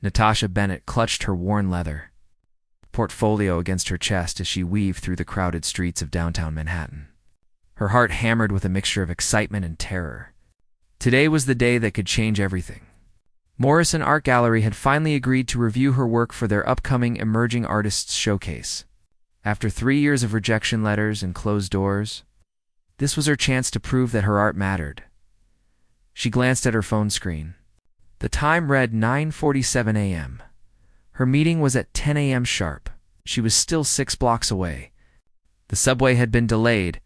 Natasha Bennett clutched her worn leather portfolio against her chest as she weaved through the crowded streets of downtown Manhattan. Her heart hammered with a mixture of excitement and terror. Today was the day that could change everything. Morrison Art Gallery had finally agreed to review her work for their upcoming Emerging Artists Showcase. After 3 years of rejection letters and closed doors, this was her chance to prove that her art mattered. She glanced at her phone screen. The time read 9:47 a.m. Her meeting was at 10 a.m. sharp. She was still 6 blocks away. The subway had been delayed,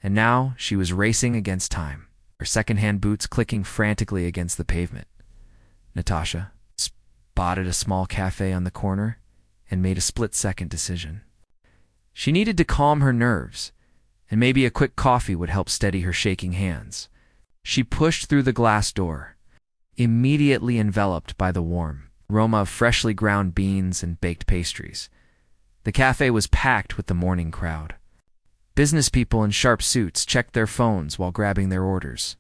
and now she was racing against time, her second-hand boots clicking frantically against the pavement. Natasha spotted a small café on the corner and made a split-second decision. She needed to calm her nerves, and maybe a quick coffee would help steady her shaking hands. She pushed through the glass door, immediately enveloped by the warm aroma of freshly ground beans and baked pastries. The cafe was packed with the morning crowd. Business people in sharp suits checked their phones while grabbing their orders.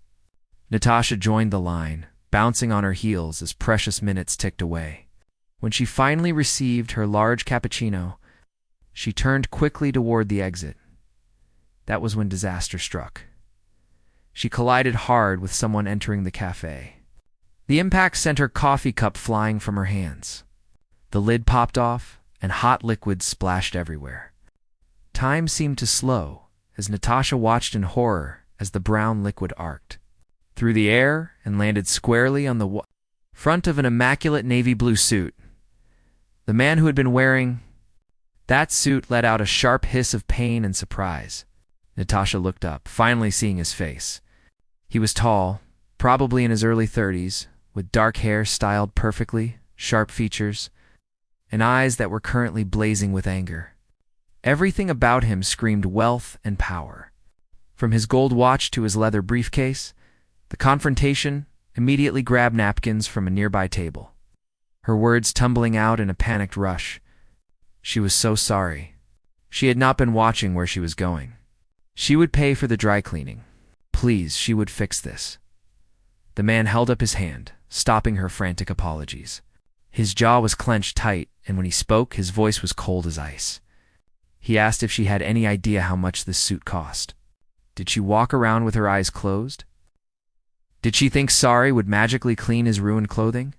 Natasha joined the line, bouncing on her heels as precious minutes ticked away. When she finally received her large cappuccino, she turned quickly toward the exit. That was when disaster struck. She collided hard with someone entering the cafe. The impact sent her coffee cup flying from her hands. The lid popped off, and hot liquid splashed everywhere. Time seemed to slow as Natasha watched in horror as the brown liquid arced through the air and landed squarely on the front of an immaculate navy blue suit. The man who had been wearing that suit let out a sharp hiss of pain and surprise. Natasha looked up, finally seeing his face. He was tall, probably in his early 30s, with dark hair styled perfectly, sharp features, and eyes that were currently blazing with anger. Everything about him screamed wealth and power. From his gold watch to his leather briefcase, the confrontation immediately grabbed napkins from a nearby table, her words tumbling out in a panicked rush. She was so sorry. She had not been watching where she was going. She would pay for the dry cleaning. Please, she would fix this. The man held up his hand, stopping her frantic apologies. His jaw was clenched tight, and when he spoke, his voice was cold as ice. He asked if she had any idea how much this suit cost. Did she walk around with her eyes closed? Did she think sorry would magically clean his ruined clothing?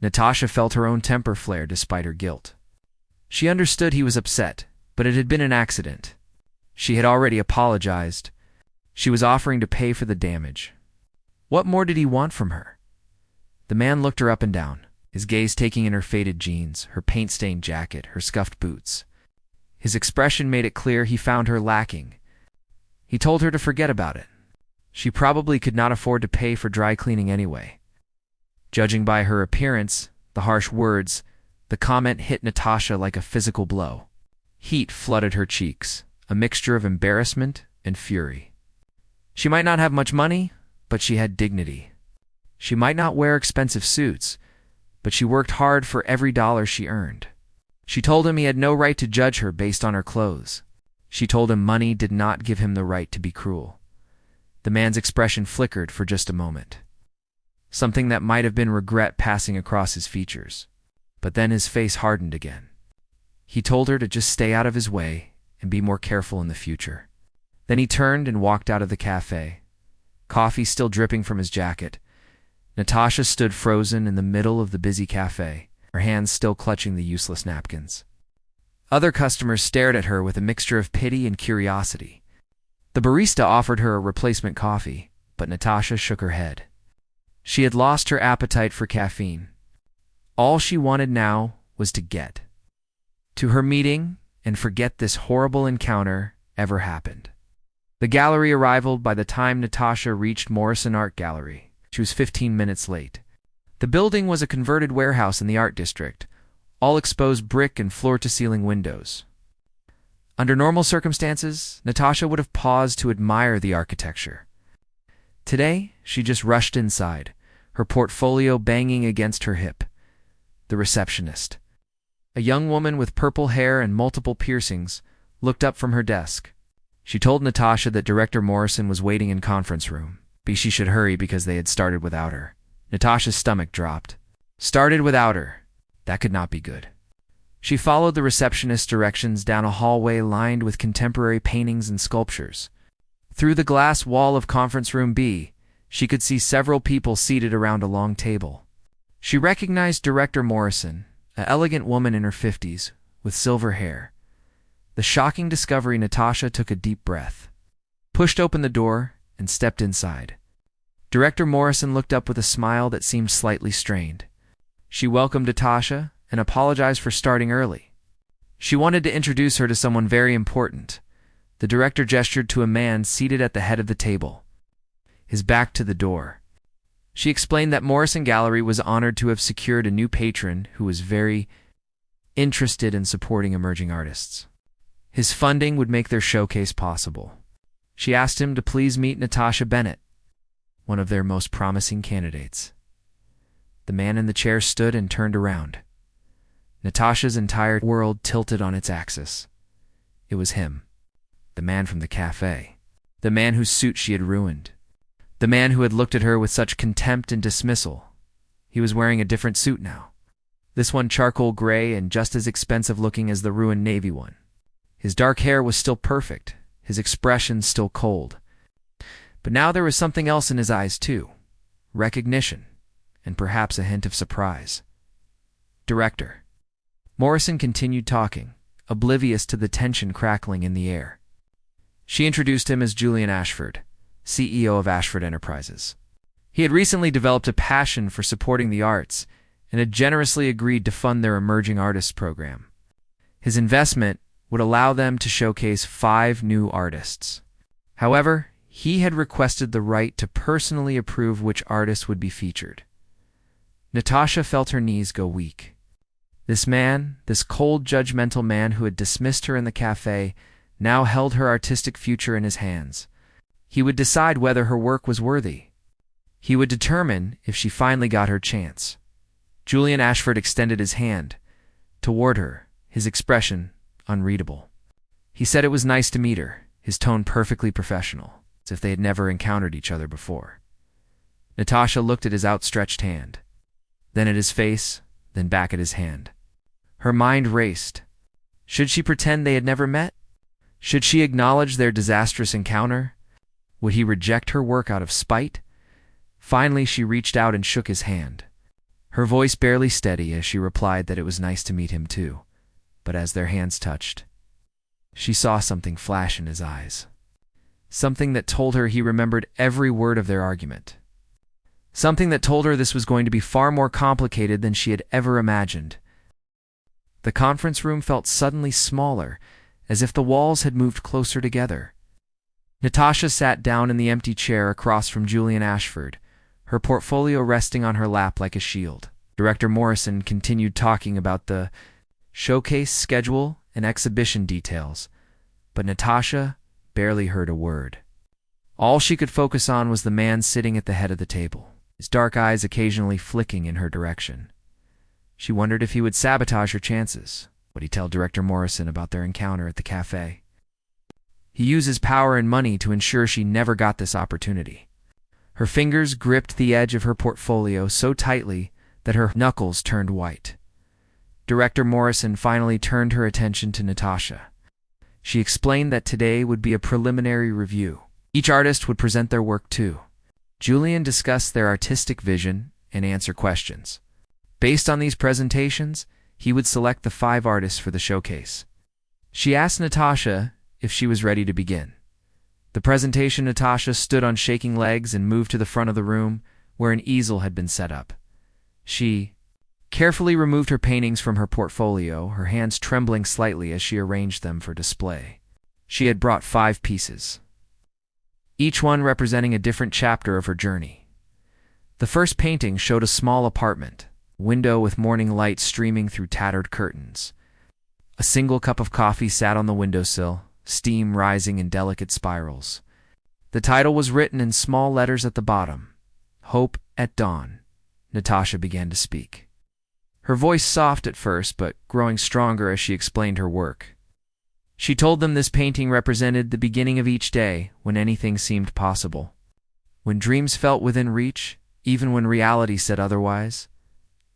Natasha felt her own temper flare despite her guilt. She understood he was upset, but it had been an accident. She had already apologized. She was offering to pay for the damage. What more did he want from her? The man looked her up and down, his gaze taking in her faded jeans, her paint-stained jacket, her scuffed boots. His expression made it clear he found her lacking. He told her to forget about it. She probably could not afford to pay for dry cleaning anyway. Judging by her appearance, the harsh words, the comment hit Natasha like a physical blow. Heat flooded her cheeks, a mixture of embarrassment and fury. She might not have much money, but she had dignity. She might not wear expensive suits, but she worked hard for every dollar she earned. She told him he had no right to judge her based on her clothes. She told him money did not give him the right to be cruel. The man's expression flickered for just a moment. Something that might have been regret passing across his features. But then his face hardened again. He told her to just stay out of his way and be more careful in the future. Then he turned and walked out of the cafe, coffee still dripping from his jacket. Natasha stood frozen in the middle of the busy cafe, her hands still clutching the useless napkins. Other customers stared at her with a mixture of pity and curiosity. The barista offered her a replacement coffee, but Natasha shook her head. She had lost her appetite for caffeine. All she wanted now was to get to her meeting and forget this horrible encounter ever happened. The gallery arrived by the time Natasha reached Morrison Art Gallery. She was 15 minutes late. The building was a converted warehouse in the art district, all exposed brick and floor-to-ceiling windows. Under normal circumstances, Natasha would have paused to admire the architecture. Today, she just rushed inside, her portfolio banging against her hip. The receptionist, a young woman with purple hair and multiple piercings, looked up from her desk. She told Natasha that Director Morrison was waiting in conference room. She should hurry because they had started without her. Natasha's stomach dropped. Started without her. That could not be good. She followed the receptionist's directions down a hallway lined with contemporary paintings and sculptures. Through the glass wall of Conference Room B, she could see several people seated around a long table. She recognized Director Morrison, an elegant woman in her 50s, with silver hair. The shocking discovery, Natasha took a deep breath, pushed open the door, and stepped inside. Director Morrison looked up with a smile that seemed slightly strained. She welcomed Natasha and apologized for starting early. She wanted to introduce her to someone very important. The director gestured to a man seated at the head of the table, his back to the door. She explained that Morrison Gallery was honored to have secured a new patron who was very interested in supporting emerging artists. His funding would make their showcase possible. She asked him to please meet Natasha Bennett, one of their most promising candidates. The man in the chair stood and turned around. Natasha's entire world tilted on its axis. It was him, the man from the café, the man whose suit she had ruined, the man who had looked at her with such contempt and dismissal. He was wearing a different suit now. This one charcoal gray and just as expensive looking as the ruined navy one. His dark hair was still perfect, his expression still cold. But now there was something else in his eyes too. Recognition, and perhaps a hint of surprise. Director. Morrison continued talking, oblivious to the tension crackling in the air. She introduced him as Julian Ashford, CEO of Ashford Enterprises. He had recently developed a passion for supporting the arts and had generously agreed to fund their emerging artists program. His investment would allow them to showcase 5 new artists. However, he had requested the right to personally approve which artists would be featured. Natasha felt her knees go weak. This man, this cold, judgmental man who had dismissed her in the café, now held her artistic future in his hands. He would decide whether her work was worthy. He would determine if she finally got her chance. Julian Ashford extended his hand toward her, his expression unreadable. He said it was nice to meet her, his tone perfectly professional, as if they had never encountered each other before. Natasha looked at his outstretched hand, then at his face, then back at his hand. Her mind raced. Should she pretend they had never met? Should she acknowledge their disastrous encounter? Would he reject her work out of spite? Finally, she reached out and shook his hand, her voice barely steady as she replied that it was nice to meet him too. But as their hands touched, she saw something flash in his eyes. Something that told her he remembered every word of their argument. Something that told her this was going to be far more complicated than she had ever imagined. The conference room felt suddenly smaller, as if the walls had moved closer together. Natasha sat down in the empty chair across from Julian Ashford, her portfolio resting on her lap like a shield. Director Morrison continued talking about the showcase schedule and exhibition details, but Natasha barely heard a word. All she could focus on was the man sitting at the head of the table, his dark eyes occasionally flicking in her direction. She wondered if he would sabotage her chances. Would he tell Director Morrison about their encounter at the cafe? He used his power and money to ensure she never got this opportunity. Her fingers gripped the edge of her portfolio so tightly that her knuckles turned white. Director Morrison finally turned her attention to Natasha. She explained that today would be a preliminary review. Each artist would present their work too. Julian discussed their artistic vision and answer questions. Based on these presentations, he would select the 5 artists for the showcase. She asked Natasha if she was ready to begin. The presentation, Natasha stood on shaking legs and moved to the front of the room where an easel had been set up. She carefully removed her paintings from her portfolio, her hands trembling slightly as she arranged them for display. She had brought 5 pieces, each one representing a different chapter of her journey. The first painting showed a small apartment, window with morning light streaming through tattered curtains. A single cup of coffee sat on the windowsill, steam rising in delicate spirals. The title was written in small letters at the bottom, Hope at Dawn. Natasha began to speak. Her voice soft at first, but growing stronger as she explained her work. She told them this painting represented the beginning of each day when anything seemed possible. When dreams felt within reach, even when reality said otherwise.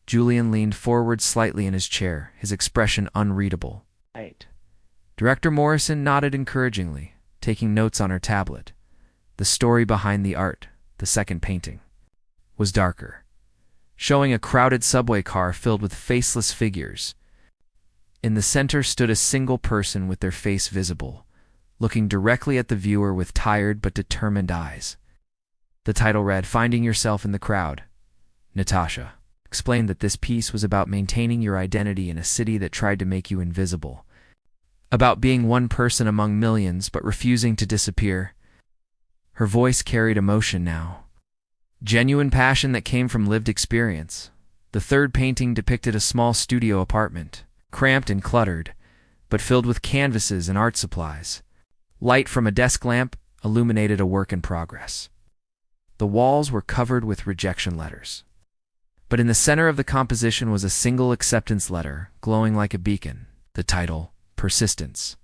Julian leaned forward slightly in his chair, his expression unreadable. Director Morrison nodded encouragingly, taking notes on her tablet. The story behind the art, the second painting, was darker, showing a crowded subway car filled with faceless figures. In the center stood a single person with their face visible, looking directly at the viewer with tired but determined eyes. The title read, "Finding Yourself in the Crowd." Natasha explained that this piece was about maintaining your identity in a city that tried to make you invisible, about being one person among millions but refusing to disappear. Her voice carried emotion now, genuine passion that came from lived experience. The third painting depicted a small studio apartment, cramped and cluttered, but filled with canvases and art supplies. Light from a desk lamp illuminated a work in progress. The walls were covered with rejection letters. But in the center of the composition was a single acceptance letter, glowing like a beacon. The title, Persistence.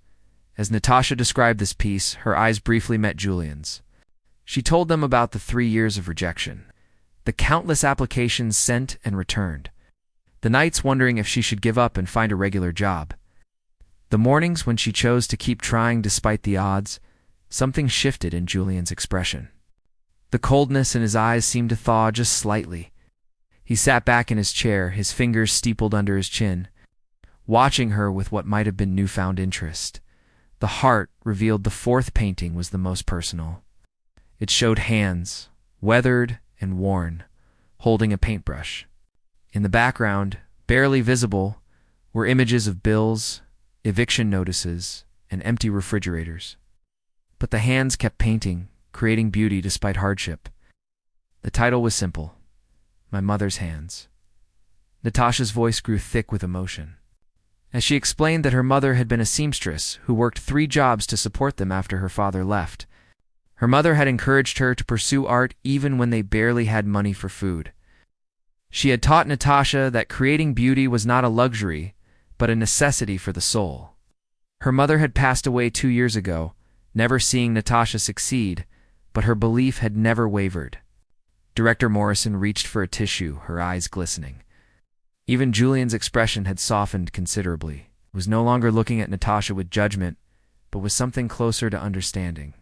As Natasha described this piece, her eyes briefly met Julian's. She told them about the 3 years of rejection, the countless applications sent and returned, the nights wondering if she should give up and find a regular job, the mornings when she chose to keep trying despite the odds. Something shifted in Julian's expression. The coldness in his eyes seemed to thaw just slightly. He sat back in his chair, his fingers steepled under his chin, watching her with what might have been newfound interest. The heart revealed the fourth painting was the most personal. It showed hands, weathered and worn, holding a paintbrush. In the background, barely visible, were images of bills, eviction notices, and empty refrigerators. But the hands kept painting, creating beauty despite hardship. The title was simple, My Mother's Hands. Natasha's voice grew thick with emotion, as she explained that her mother had been a seamstress who worked 3 jobs to support them after her father left. Her mother had encouraged her to pursue art even when they barely had money for food. She had taught Natasha that creating beauty was not a luxury, but a necessity for the soul. Her mother had passed away 2 years ago, never seeing Natasha succeed, but her belief had never wavered. Director Morrison reached for a tissue, her eyes glistening. Even Julian's expression had softened considerably. He was no longer looking at Natasha with judgment, but with something closer to understanding.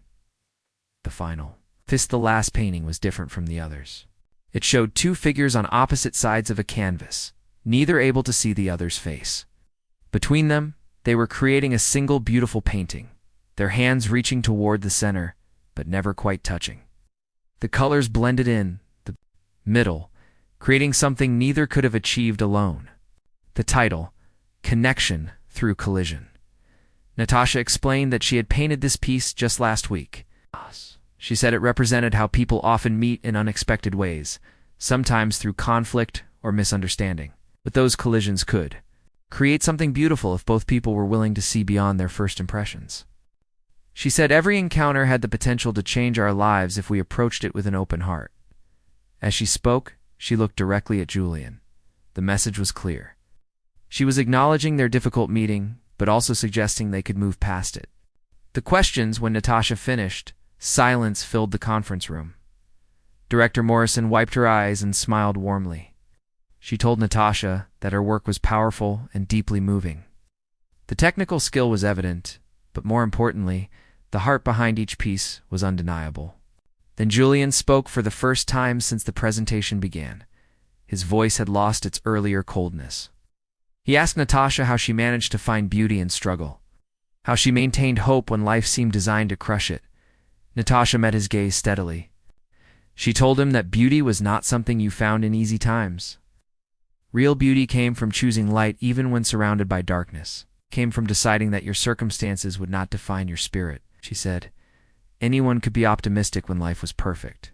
The final. The last painting was different from the others. It showed 2 figures on opposite sides of a canvas, neither able to see the other's face. Between them, they were creating a single beautiful painting, their hands reaching toward the center, but never quite touching. The colors blended in the middle, creating something neither could have achieved alone. The title, Connection Through Collision. Natasha explained that she had painted this piece just last week. She said it represented how people often meet in unexpected ways, sometimes through conflict or misunderstanding. But those collisions could create something beautiful if both people were willing to see beyond their first impressions. She said every encounter had the potential to change our lives if we approached it with an open heart. As she spoke, she looked directly at Julian. The message was clear. She was acknowledging their difficult meeting, but also suggesting they could move past it. The questions, when Natasha finished, silence filled the conference room. Director Morrison wiped her eyes and smiled warmly. She told Natasha that her work was powerful and deeply moving. The technical skill was evident, but more importantly, the heart behind each piece was undeniable. Then Julian spoke for the first time since the presentation began. His voice had lost its earlier coldness. He asked Natasha how she managed to find beauty in struggle, how she maintained hope when life seemed designed to crush it. Natasha met his gaze steadily. She told him that beauty was not something you found in easy times. Real beauty came from choosing light even when surrounded by darkness, came from deciding that your circumstances would not define your spirit. She said, anyone could be optimistic when life was perfect.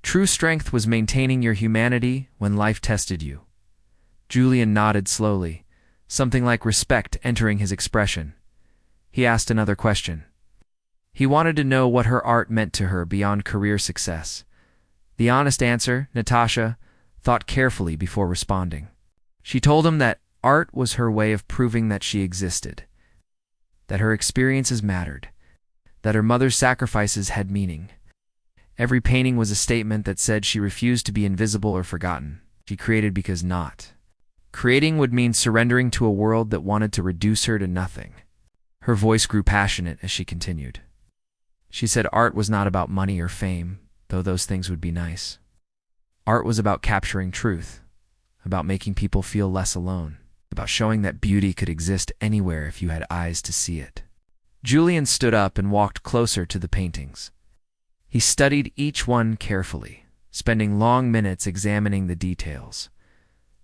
True strength was maintaining your humanity when life tested you. Julian nodded slowly, something like respect entering his expression. He asked another question. He wanted to know what her art meant to her beyond career success. The honest answer, Natasha thought carefully before responding. She told him that art was her way of proving that she existed, that her experiences mattered, that her mother's sacrifices had meaning. Every painting was a statement that said she refused to be invisible or forgotten. She created because not Creating would mean surrendering to a world that wanted to reduce her to nothing. Her voice grew passionate as she continued. She said art was not about money or fame, though those things would be nice. Art was about capturing truth, about making people feel less alone, about showing that beauty could exist anywhere if you had eyes to see it. Julian stood up and walked closer to the paintings. He studied each one carefully, spending long minutes examining the details.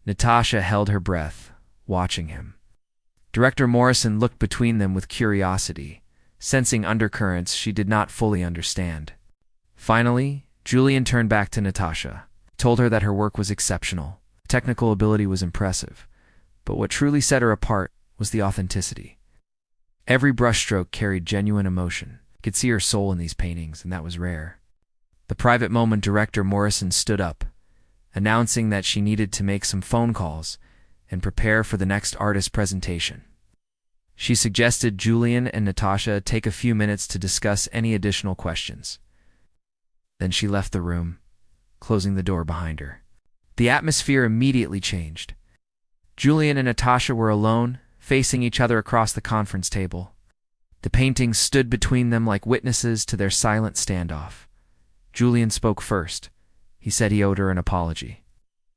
Natasha held her breath, watching him. Director Morrison looked between them with curiosity, sensing undercurrents she did not fully understand. Finally, Julian turned back to Natasha, told her that her work was exceptional. Technical ability was impressive, but what truly set her apart was the authenticity. Every brushstroke carried genuine emotion. You could see her soul in these paintings, and that was rare. The private moment, Director Morrison stood up, announcing that she needed to make some phone calls and prepare for the next artist presentation. She suggested Julian and Natasha take a few minutes to discuss any additional questions. Then she left the room, closing the door behind her. The atmosphere immediately changed. Julian and Natasha were alone, facing each other across the conference table. The paintings stood between them like witnesses to their silent standoff. Julian spoke first. He said he owed her an apology.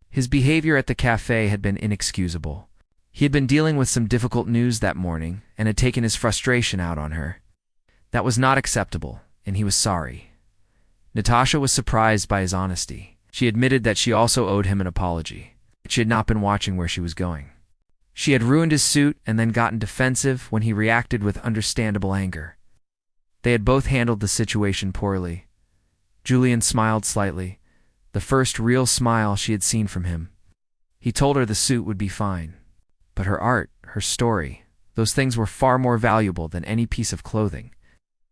His behavior at the café had been inexcusable. He had been dealing with some difficult news that morning and had taken his frustration out on her. That was not acceptable, and he was sorry. Natasha was surprised by his honesty. She admitted that she also owed him an apology. She had not been watching where she was going. She had ruined his suit and then gotten defensive when he reacted with understandable anger. They had both handled the situation poorly. Julian smiled slightly, the first real smile she had seen from him. He told her the suit would be fine. But her art, her story, those things were far more valuable than any piece of clothing.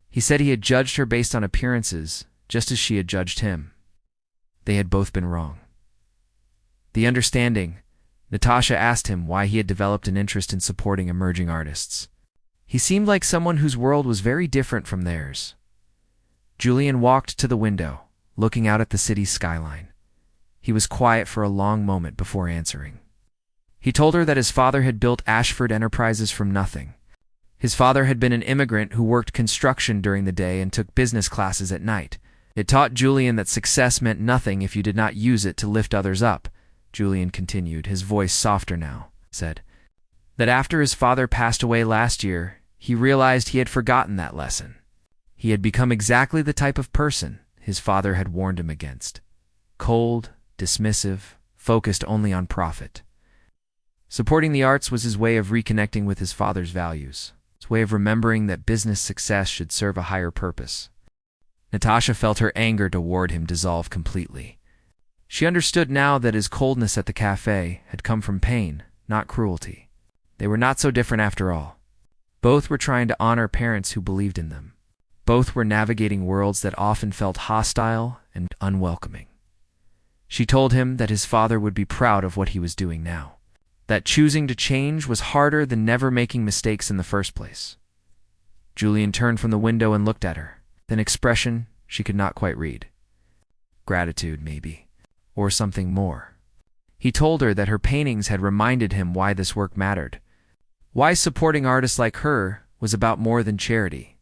He said he had judged her based on appearances, just as she had judged him. They had both been wrong. The understanding, Natasha asked him why he had developed an interest in supporting emerging artists. He seemed like someone whose world was very different from theirs. Julian walked to the window, looking out at the city's skyline. He was quiet for a long moment before answering. He told her that his father had built Ashford Enterprises from nothing. His father had been an immigrant who worked construction during the day and took business classes at night. It taught Julian that success meant nothing if you did not use it to lift others up. Julian continued, his voice softer now, said that after his father passed away last year, he realized he had forgotten that lesson. He had become exactly the type of person his father had warned him against. Cold, dismissive, focused only on profit. Supporting the arts was his way of reconnecting with his father's values, his way of remembering that business success should serve a higher purpose. Natasha felt her anger toward him dissolve completely. She understood now that his coldness at the café had come from pain, not cruelty. They were not so different after all. Both were trying to honor parents who believed in them. Both were navigating worlds that often felt hostile and unwelcoming. She told him that his father would be proud of what he was doing now, that choosing to change was harder than never making mistakes in the first place. Julian turned from the window and looked at her, an expression she could not quite read. Gratitude, maybe, or something more. He told her that her paintings had reminded him why this work mattered, why supporting artists like her was about more than charity.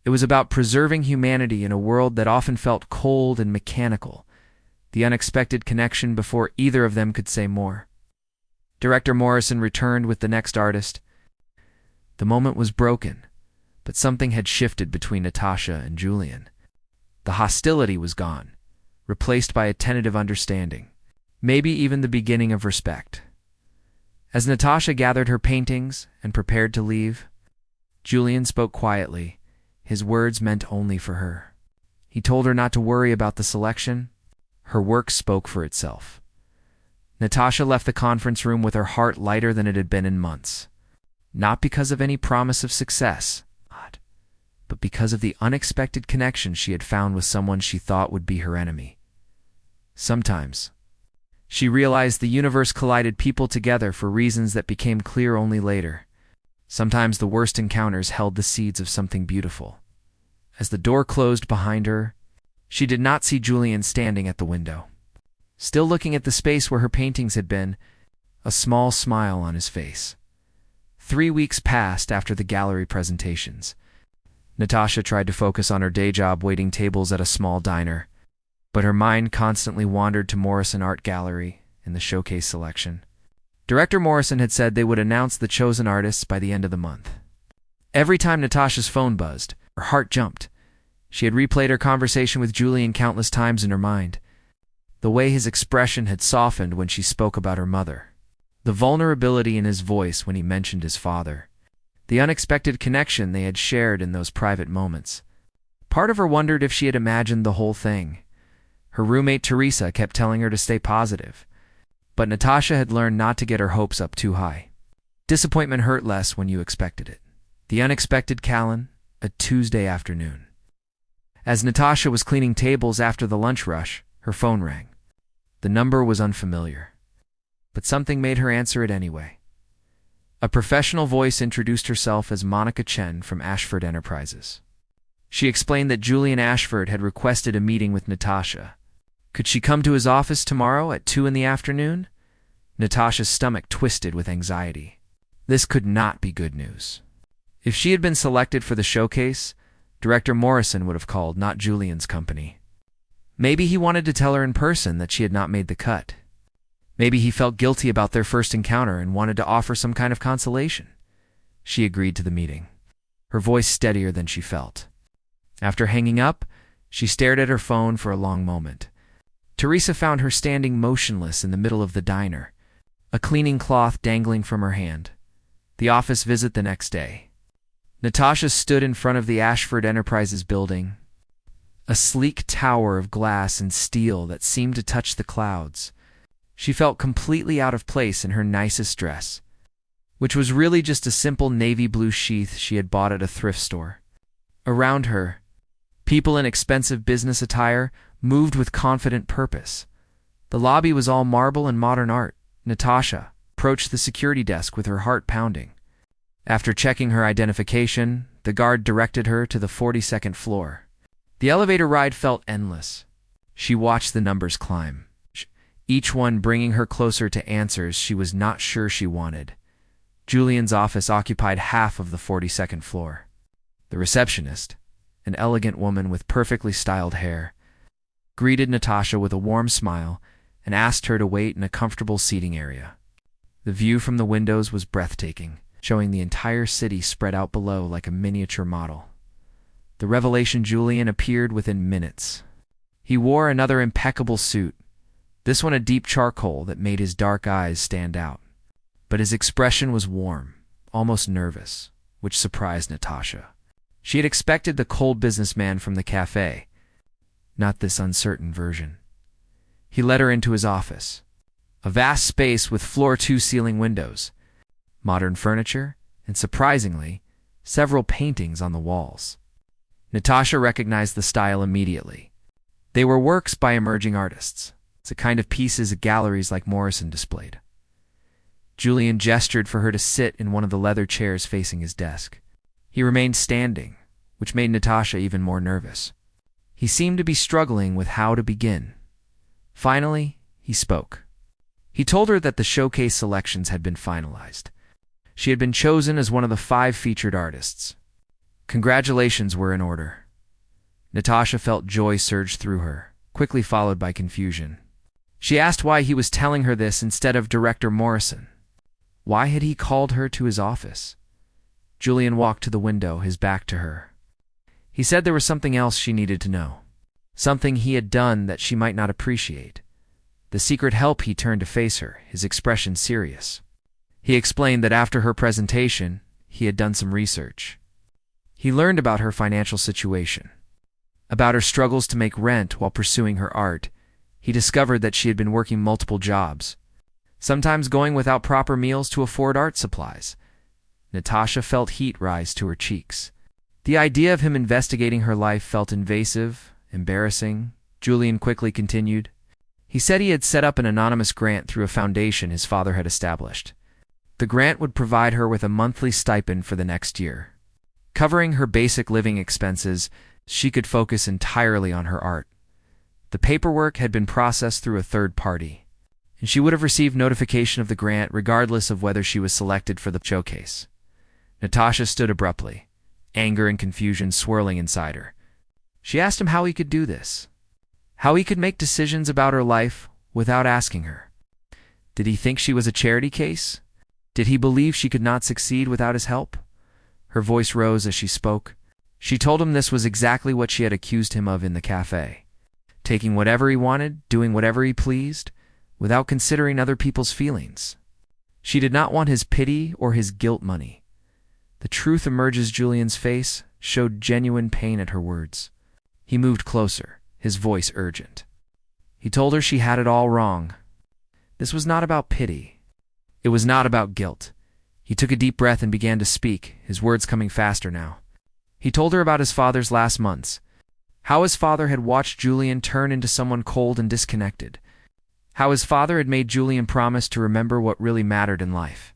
It was about preserving humanity in a world that often felt cold and mechanical, the unexpected connection before either of them could say more. Director Morrison returned with the next artist. The moment was broken, but something had shifted between Natasha and Julian. The hostility was gone, replaced by a tentative understanding, maybe even the beginning of respect. As Natasha gathered her paintings and prepared to leave, Julian spoke quietly. His words meant only for her. He told her not to worry about the selection. Her work spoke for itself. Natasha left the conference room with her heart lighter than it had been in months. Not because of any promise of success, but because of the unexpected connection she had found with someone she thought would be her enemy. Sometimes, she realized the universe collided people together for reasons that became clear only later. Sometimes the worst encounters held the seeds of something beautiful. As the door closed behind her, she did not see Julian standing at the window. Still looking at the space where her paintings had been, a small smile on his face. 3 weeks passed after the gallery presentations. Natasha tried to focus on her day job waiting tables at a small diner, but her mind constantly wandered to Morrison Art Gallery and the showcase selection. Director Morrison had said they would announce the chosen artists by the end of the month. Every time Natasha's phone buzzed, her heart jumped. She had replayed her conversation with Julian countless times in her mind. The way his expression had softened when she spoke about her mother. The vulnerability in his voice when he mentioned his father. The unexpected connection they had shared in those private moments. Part of her wondered if she had imagined the whole thing. Her roommate Teresa kept telling her to stay positive, but Natasha had learned not to get her hopes up too high. Disappointment hurt less when you expected it. The unexpected Callan, a Tuesday afternoon. As Natasha was cleaning tables after the lunch rush, her phone rang. The number was unfamiliar, but something made her answer it anyway. A professional voice introduced herself as Monica Chen from Ashford Enterprises. She explained that Julian Ashford had requested a meeting with Natasha. Could she come to his office tomorrow at 2 in the afternoon? Natasha's stomach twisted with anxiety. This could not be good news. If she had been selected for the showcase, Director Morrison would have called, not Julian's company. Maybe he wanted to tell her in person that she had not made the cut. Maybe he felt guilty about their first encounter and wanted to offer some kind of consolation. She agreed to the meeting, her voice steadier than she felt. After hanging up, she stared at her phone for a long moment. Teresa found her standing motionless in the middle of the diner, a cleaning cloth dangling from her hand. The office visit the next day. Natasha stood in front of the Ashford Enterprises building, a sleek tower of glass and steel that seemed to touch the clouds. She felt completely out of place in her nicest dress, which was really just a simple navy blue sheath she had bought at a thrift store. Around her, people in expensive business attire moved with confident purpose. The lobby was all marble and modern art. Natasha approached the security desk with her heart pounding. After checking her identification, the guard directed her to the 42nd floor. The elevator ride felt endless. She watched the numbers climb, each one bringing her closer to answers she was not sure she wanted. Julian's office occupied half of the 42nd floor. The receptionist, an elegant woman with perfectly styled hair, greeted Natasha with a warm smile and asked her to wait in a comfortable seating area. The view from the windows was breathtaking, showing the entire city spread out below like a miniature model. The revelation Julian appeared within minutes. He wore another impeccable suit, this one a deep charcoal that made his dark eyes stand out. But his expression was warm, almost nervous, which surprised Natasha. She had expected the cold businessman from the café, not this uncertain version. He led her into his office, a vast space with floor-to-ceiling windows, modern furniture, and surprisingly, several paintings on the walls. Natasha recognized the style immediately. They were works by emerging artists. It's a kind of pieces galleries like Morrison displayed. Julian gestured for her to sit in one of the leather chairs facing his desk. He remained standing, which made Natasha even more nervous. He seemed to be struggling with how to begin. Finally, he spoke. He told her that the showcase selections had been finalized. She had been chosen as one of the 5 featured artists. Congratulations were in order. Natasha felt joy surge through her, quickly followed by confusion. She asked why he was telling her this instead of Director Morrison. Why had he called her to his office? Julian walked to the window, his back to her. He said there was something else she needed to know. Something he had done that she might not appreciate. The secret help he turned to face her, his expression serious. He explained that after her presentation, he had done some research. He learned about her financial situation, about her struggles to make rent while pursuing her art. He discovered that she had been working multiple jobs, sometimes going without proper meals to afford art supplies. Natasha felt heat rise to her cheeks. The idea of him investigating her life felt invasive, embarrassing. Julian quickly continued. He said he had set up an anonymous grant through a foundation his father had established. The grant would provide her with a monthly stipend for the next year. Covering her basic living expenses, she could focus entirely on her art. The paperwork had been processed through a third party, and she would have received notification of the grant regardless of whether she was selected for the showcase. Natasha stood abruptly, anger and confusion swirling inside her. She asked him how he could do this, how he could make decisions about her life without asking her. Did he think she was a charity case? Did he believe she could not succeed without his help? Her voice rose as she spoke. She told him this was exactly what she had accused him of in the café. Taking whatever he wanted, doing whatever he pleased, without considering other people's feelings. She did not want his pity or his guilt money. The truth emerges Julian's face showed genuine pain at her words. He moved closer, his voice urgent. He told her she had it all wrong. This was not about pity. It was not about guilt. He took a deep breath and began to speak, his words coming faster now. He told her about his father's last months, how his father had watched Julian turn into someone cold and disconnected, how his father had made Julian promise to remember what really mattered in life.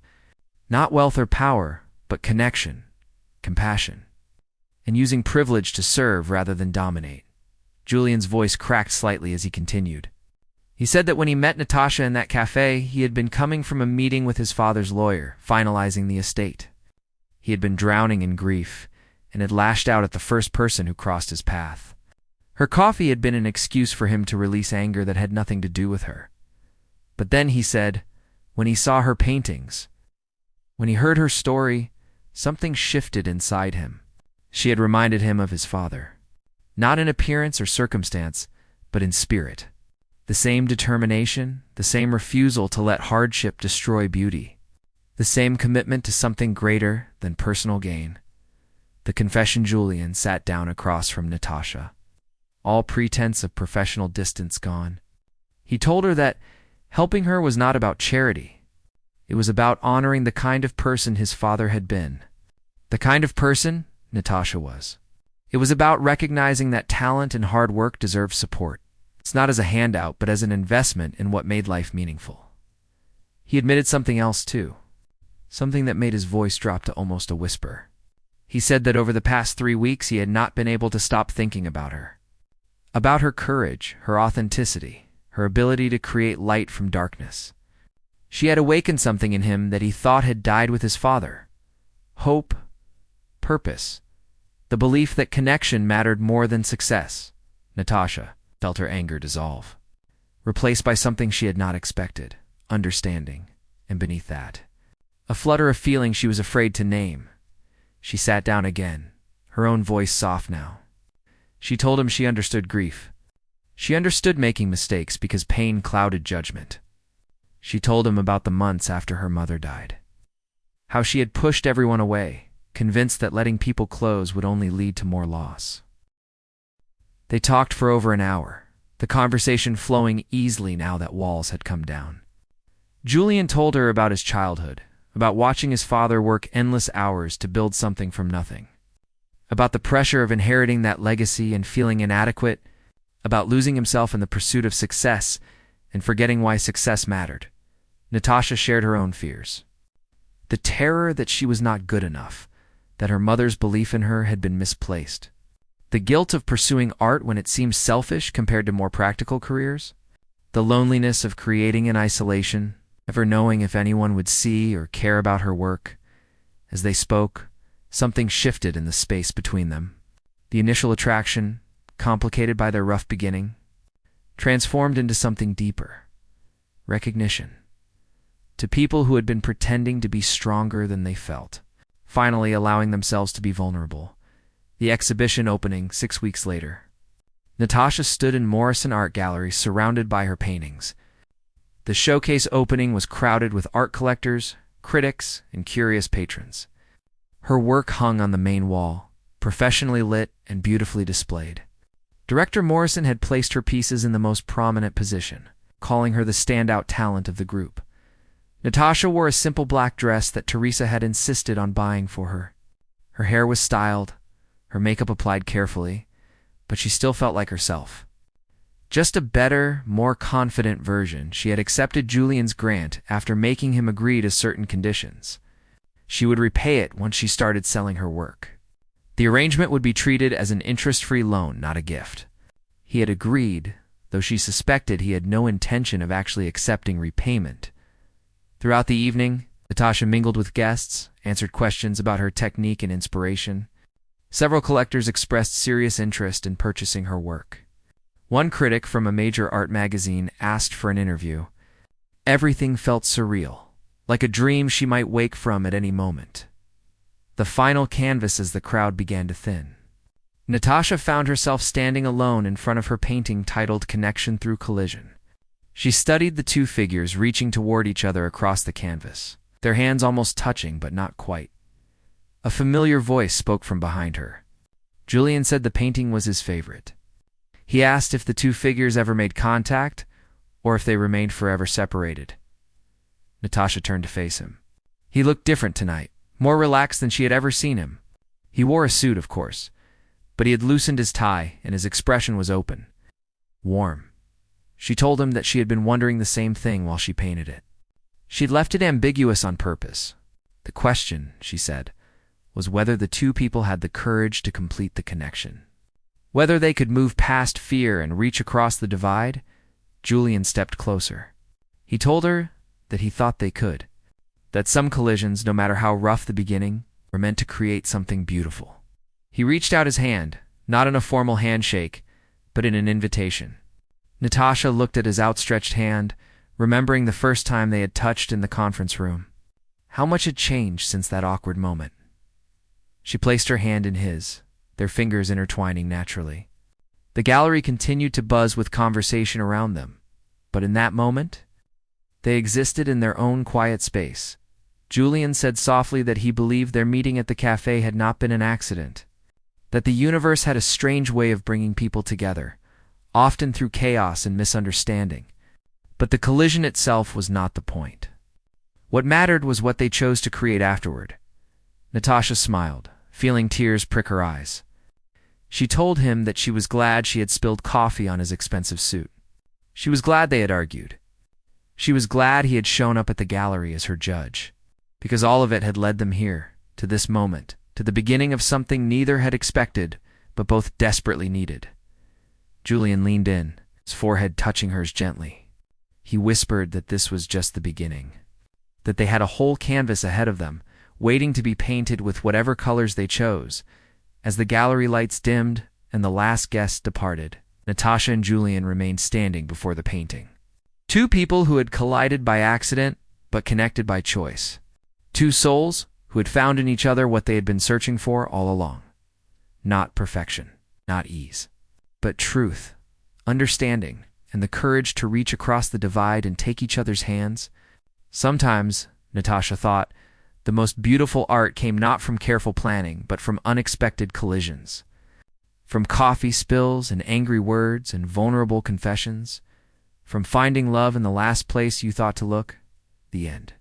Not wealth or power, but connection, compassion, and using privilege to serve rather than dominate. Julian's voice cracked slightly as he continued. He said that when he met Natasha in that cafe, he had been coming from a meeting with his father's lawyer, finalizing the estate. He had been drowning in grief, and had lashed out at the first person who crossed his path. Her coffee had been an excuse for him to release anger that had nothing to do with her. But then, he said, when he saw her paintings, when he heard her story, something shifted inside him. She had reminded him of his father. Not in appearance or circumstance, but in spirit. The same determination, the same refusal to let hardship destroy beauty. The same commitment to something greater than personal gain. The confession. Julian sat down across from Natasha. All pretense of professional distance gone. He told her that helping her was not about charity. It was about honoring the kind of person his father had been. The kind of person Natasha was. It was about recognizing that talent and hard work deserve support. It's not as a handout, but as an investment in what made life meaningful. He admitted something else, too. Something that made his voice drop to almost a whisper. He said that over the past 3 weeks he had not been able to stop thinking about her. About her courage, her authenticity, her ability to create light from darkness. She had awakened something in him that he thought had died with his father. Hope, purpose, the belief that connection mattered more than success. Natasha felt her anger dissolve, replaced by something she had not expected, understanding, and beneath that, a flutter of feeling she was afraid to name. She sat down again, her own voice soft now. She told him she understood grief. She understood making mistakes because pain clouded judgment. She told him about the months after her mother died. How she had pushed everyone away, convinced that letting people close would only lead to more loss. They talked for over an hour, the conversation flowing easily now that walls had come down. Julian told her about his childhood, about watching his father work endless hours to build something from nothing, about the pressure of inheriting that legacy and feeling inadequate, about losing himself in the pursuit of success and forgetting why success mattered. Natasha shared her own fears. The terror that she was not good enough, that her mother's belief in her had been misplaced. The guilt of pursuing art when it seemed selfish compared to more practical careers. The loneliness of creating in isolation, never knowing if anyone would see or care about her work. As they spoke, something shifted in the space between them. The initial attraction, complicated by their rough beginning, transformed into something deeper. Recognition. To people who had been pretending to be stronger than they felt, finally allowing themselves to be vulnerable. The exhibition opening 6 weeks later. Natasha stood in Morrison Art Gallery surrounded by her paintings. The showcase opening was crowded with art collectors, critics, and curious patrons. Her work hung on the main wall, professionally lit and beautifully displayed. Director Morrison had placed her pieces in the most prominent position, calling her the standout talent of the group. Natasha wore a simple black dress that Teresa had insisted on buying for her. Her hair was styled, her makeup applied carefully, but she still felt like herself. Just a better, more confident version. She had accepted Julian's grant after making him agree to certain conditions. She would repay it once she started selling her work. The arrangement would be treated as an interest-free loan, not a gift. He had agreed, though she suspected he had no intention of actually accepting repayment. Throughout the evening, Natasha mingled with guests, answered questions about her technique and inspiration. Several collectors expressed serious interest in purchasing her work. One critic from a major art magazine asked for an interview. Everything felt surreal, like a dream she might wake from at any moment. The final canvas as the crowd began to thin. Natasha found herself standing alone in front of her painting titled Connection Through Collision. She studied the two figures reaching toward each other across the canvas, their hands almost touching but not quite. A familiar voice spoke from behind her. Julian said the painting was his favorite. He asked if the two figures ever made contact, or if they remained forever separated. Natasha turned to face him. He looked different tonight, more relaxed than she had ever seen him. He wore a suit, of course, but he had loosened his tie and his expression was open, warm. She told him that she had been wondering the same thing while she painted it. She'd left it ambiguous on purpose. The question, she said, was whether the two people had the courage to complete the connection. Whether they could move past fear and reach across the divide. Julian stepped closer. He told her that he thought they could, that some collisions, no matter how rough the beginning, were meant to create something beautiful. He reached out his hand, not in a formal handshake, but in an invitation. Natasha looked at his outstretched hand, remembering the first time they had touched in the conference room. How much had changed since that awkward moment. She placed her hand in his, their fingers intertwining naturally. The gallery continued to buzz with conversation around them, but in that moment, they existed in their own quiet space. Julian said softly that he believed their meeting at the café had not been an accident, that the universe had a strange way of bringing people together, often through chaos and misunderstanding. But the collision itself was not the point. What mattered was what they chose to create afterward. Natasha smiled, feeling tears prick her eyes. She told him that she was glad she had spilled coffee on his expensive suit. She was glad they had argued. She was glad he had shown up at the gallery as her judge, because all of it had led them here, to this moment, to the beginning of something neither had expected, but both desperately needed. Julian leaned in, his forehead touching hers gently. He whispered that this was just the beginning, that they had a whole canvas ahead of them, waiting to be painted with whatever colors they chose. As the gallery lights dimmed and the last guest departed, Natasha and Julian remained standing before the painting. Two people who had collided by accident, but connected by choice. Two souls who had found in each other what they had been searching for all along. Not perfection, not ease, but truth, understanding, and the courage to reach across the divide and take each other's hands. Sometimes, Natasha thought, the most beautiful art came not from careful planning, but from unexpected collisions. From coffee spills and angry words and vulnerable confessions. From finding love in the last place you thought to look. The end.